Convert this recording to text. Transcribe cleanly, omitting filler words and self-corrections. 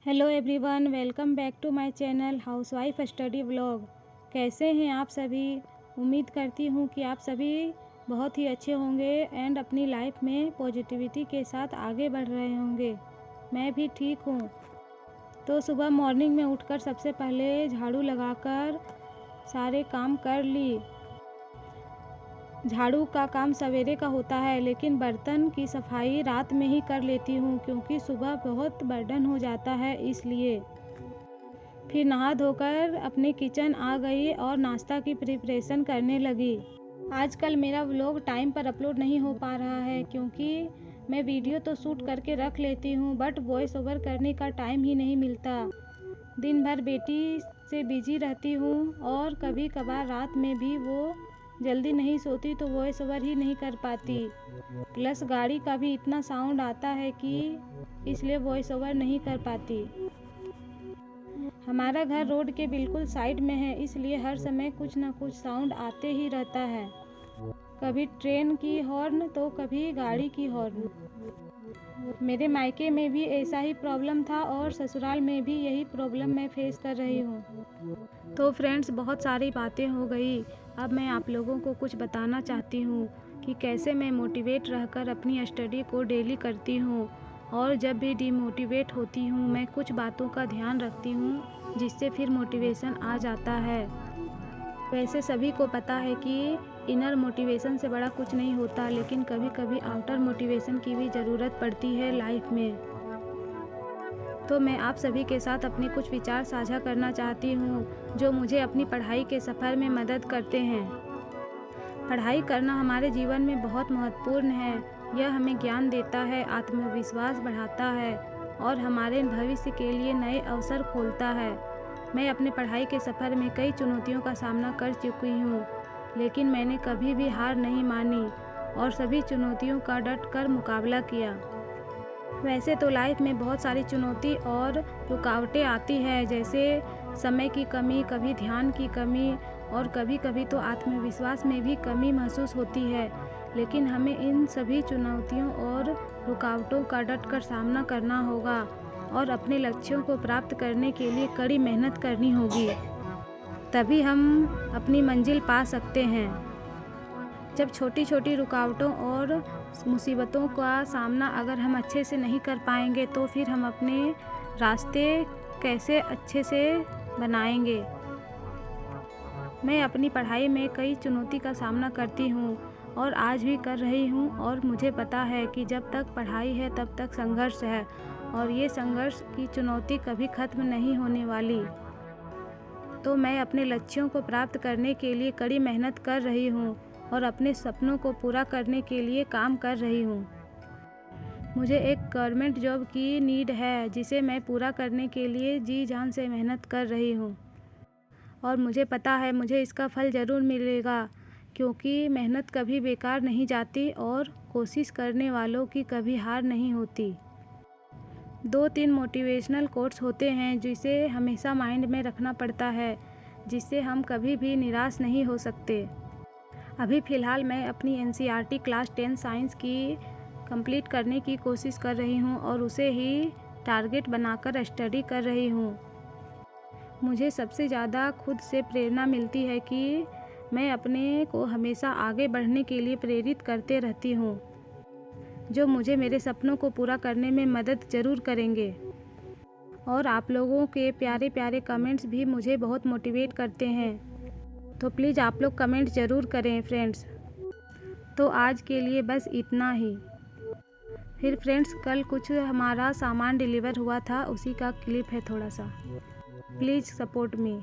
Hello everyone, welcome back to my channel housewife study vlog. कैसे हैं आप सभी? उम्मीद करती हूँ कि आप सभी बहुत ही अच्छे होंगे एंड अपनी लाइफ में पॉजिटिविटी के साथ आगे बढ़ रहे होंगे। मैं भी ठीक हूँ। तो सुबह मॉर्निंग में उठकर सबसे पहले झाड़ू लगाकर सारे काम कर ली। झाड़ू का काम सवेरे का होता है, लेकिन बर्तन की सफाई रात में ही कर लेती हूँ क्योंकि सुबह बहुत बर्डन हो जाता है, इसलिए। फिर नहा धोकर अपने किचन आ गई और नाश्ता की प्रिपरेशन करने लगी। आजकल मेरा व्लॉग टाइम पर अपलोड नहीं हो पा रहा है क्योंकि मैं वीडियो तो शूट करके रख लेती हूँ, बट वॉइस ओवर करने का टाइम ही नहीं मिलता। दिन भर बेटी से बिजी रहती हूँ और कभी कभार रात में भी वो जल्दी नहीं सोती तो वॉइस ओवर ही नहीं कर पाती। प्लस गाड़ी का भी इतना साउंड आता है कि इसलिए वॉइस ओवर नहीं कर पाती। हमारा घर रोड के बिल्कुल साइड में है, इसलिए हर समय कुछ ना कुछ साउंड आते ही रहता है। कभी ट्रेन की हॉर्न तो कभी गाड़ी की हॉर्न। मेरे मायके में भी ऐसा ही प्रॉब्लम था और ससुराल में भी यही प्रॉब्लम मैं फेस कर रही हूँ। तो फ्रेंड्स, बहुत सारी बातें हो गई। अब मैं आप लोगों को कुछ बताना चाहती हूँ कि कैसे मैं मोटिवेट रहकर अपनी स्टडी को डेली करती हूँ, और जब भी डिमोटिवेट होती हूँ मैं कुछ बातों का ध्यान रखती हूँ जिससे फिर मोटिवेशन आ जाता है। वैसे सभी को पता है कि इनर मोटिवेशन से बड़ा कुछ नहीं होता, लेकिन कभी कभी आउटर मोटिवेशन की भी ज़रूरत पड़ती है लाइफ में। तो मैं आप सभी के साथ अपने कुछ विचार साझा करना चाहती हूँ जो मुझे अपनी पढ़ाई के सफ़र में मदद करते हैं। पढ़ाई करना हमारे जीवन में बहुत महत्वपूर्ण है। यह हमें ज्ञान देता है, आत्मविश्वास बढ़ाता है और हमारे भविष्य के लिए नए अवसर खोलता है। मैं अपने पढ़ाई के सफ़र में कई चुनौतियों का सामना कर चुकी हूँ, लेकिन मैंने कभी भी हार नहीं मानी और सभी चुनौतियों का डट कर मुकाबला किया। वैसे तो लाइफ में बहुत सारी चुनौती और रुकावटें आती हैं, जैसे समय की कमी, कभी ध्यान की कमी और कभी कभी तो आत्मविश्वास में भी कमी महसूस होती है। लेकिन हमें इन सभी चुनौतियों और रुकावटों का डट कर सामना करना होगा और अपने लक्ष्यों को प्राप्त करने के लिए कड़ी मेहनत करनी होगी, तभी हम अपनी मंजिल पा सकते हैं। जब छोटी छोटी रुकावटों और मुसीबतों का सामना अगर हम अच्छे से नहीं कर पाएंगे तो फिर हम अपने रास्ते कैसे अच्छे से बनाएंगे। मैं अपनी पढ़ाई में कई चुनौती का सामना करती हूँ और आज भी कर रही हूँ, और मुझे पता है कि जब तक पढ़ाई है तब तक संघर्ष है और ये संघर्ष की चुनौती कभी ख़त्म नहीं होने वाली। तो मैं अपने लक्ष्यों को प्राप्त करने के लिए कड़ी मेहनत कर रही हूँ और अपने सपनों को पूरा करने के लिए काम कर रही हूँ। मुझे एक गवर्नमेंट जॉब की नीड है जिसे मैं पूरा करने के लिए जी जान से मेहनत कर रही हूँ, और मुझे पता है मुझे इसका फल ज़रूर मिलेगा, क्योंकि मेहनत कभी बेकार नहीं जाती और कोशिश करने वालों की कभी हार नहीं होती। 2-3 मोटिवेशनल कोट्स होते हैं जिसे हमेशा माइंड में रखना पड़ता है, जिससे हम कभी भी निराश नहीं हो सकते। अभी फ़िलहाल मैं अपनी NCERT क्लास 10 साइंस की कंप्लीट करने की कोशिश कर रही हूँ और उसे ही टारगेट बनाकर स्टडी कर रही हूँ। मुझे सबसे ज़्यादा खुद से प्रेरणा मिलती है कि मैं अपने को हमेशा आगे बढ़ने के लिए प्रेरित करते रहती हूँ, जो मुझे मेरे सपनों को पूरा करने में मदद ज़रूर करेंगे। और आप लोगों के प्यारे प्यारे कमेंट्स भी मुझे बहुत मोटिवेट करते हैं, तो प्लीज़ आप लोग कमेंट ज़रूर करें फ्रेंड्स। तो आज के लिए बस इतना ही। फिर फ्रेंड्स, कल कुछ हमारा सामान डिलीवर हुआ था, उसी का क्लिप है थोड़ा सा। Please support me.